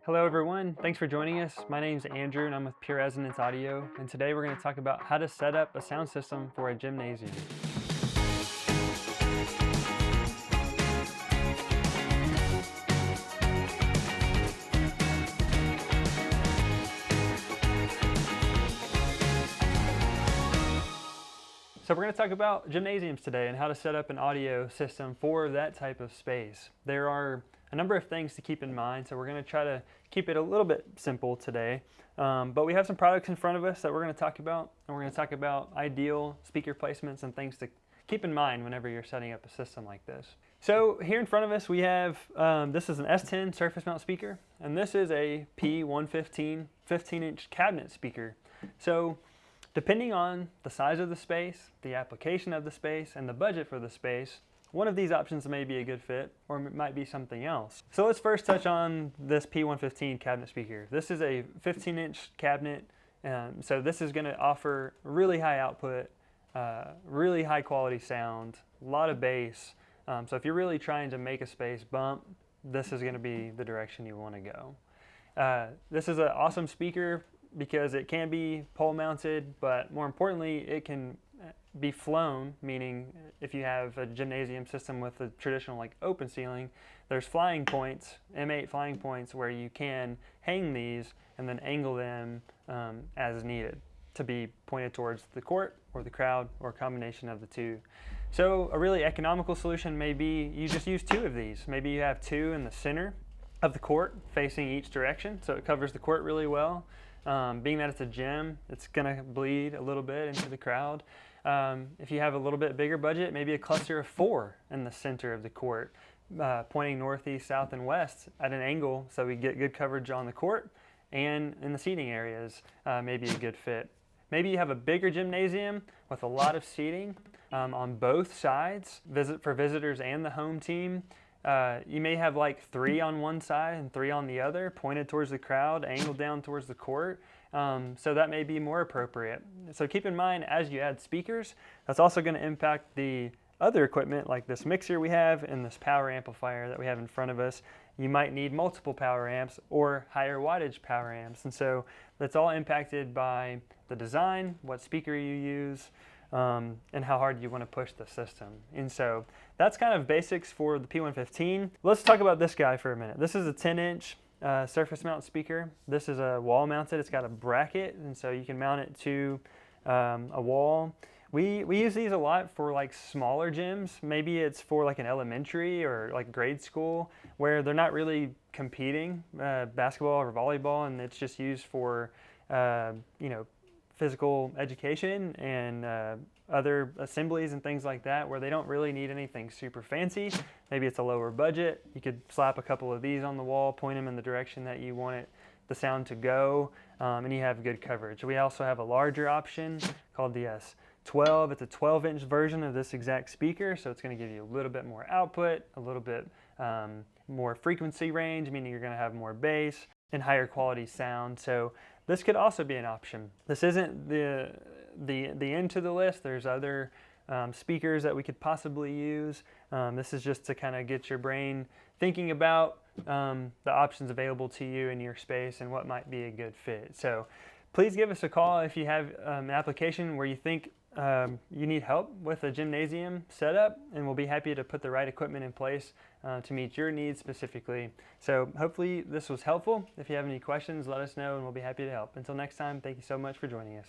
Hello everyone, thanks for joining us. My name is Andrew and I'm with Pure Resonance Audio, and today we're going to talk about how to set up a sound system for a gymnasium. So we're going to talk about gymnasiums today and how to set up an audio system for that type of space. There are a number of things to keep in mind, so we're going to try to keep it a little bit simple today. But we have some products in front of us that we're going to talk about, and we're going to talk about ideal speaker placements and things to keep in mind whenever you're setting up a system like this. So here in front of us we have, this is an S10 surface mount speaker, and this is a P115 15-inch cabinet speaker. So depending on the size of the space, the application of the space, and the budget for the space, one of these options may be a good fit, or it might be something else. So let's first touch on this P115 cabinet speaker. This is a 15-inch cabinet, so this is going to offer really high output, really high quality sound, a lot of bass. So if you're really trying to make a space bump, this is going to be the direction you want to go. This is an awesome speaker because it can be pole mounted, but more importantly, it can be flown, meaning if you have a gymnasium system with a traditional like open ceiling, there's flying points, M8 flying points, where you can hang these and then angle them as needed to be pointed towards the court or the crowd or a combination of the two. So a really economical solution may be you just use two of these. Maybe you have two in the center of the court facing each direction, so it covers the court really well. Being that it's a gym, it's going to bleed a little bit into the crowd. If you have a little bit bigger budget, maybe a cluster of 4 in the center of the court, pointing northeast, south, and west at an angle so we get good coverage on the court and in the seating areas, may be a good fit. Maybe you have a bigger gymnasium with a lot of seating on both sides, for visitors and the home team. You may have like 3 on one side and 3 on the other, pointed towards the crowd, angled down towards the court. So that may be more appropriate. So keep in mind, as you add speakers, that's also going to impact the other equipment like this mixer we have and this power amplifier that we have in front of us. You might need multiple power amps or higher wattage power amps. And so that's all impacted by the design, what speaker you use, and how hard you want to push the system. And so that's kind of basics for the P115. Let's talk about this guy for a minute. This is a 10-inch surface mount speaker. This is a wall mounted. It's got a bracket, and so you can mount it to a wall. We use these a lot for like smaller gyms. Maybe it's for like an elementary or like grade school where they're not really competing basketball or volleyball, and it's just used for physical education and other assemblies and things like that where they don't really need anything super fancy. Maybe it's a lower budget. You could slap a couple of these on the wall, point them in the direction that you want the sound to go, and you have good coverage. We also have a larger option called the S12. It's a 12-inch version of this exact speaker, so it's going to give you a little bit more output, a little bit more frequency range, meaning you're going to have more bass and higher quality sound. So this could also be an option. This isn't the end to the list. There's other speakers that we could possibly use. This is just to kind of get your brain thinking about the options available to you in your space and what might be a good fit. So please give us a call if you have an application where you think you need help with a gymnasium setup, and we'll be happy to put the right equipment in place to meet your needs specifically. So hopefully this was helpful. If you have any questions, let us know and we'll be happy to help. Until next time, thank you so much for joining us.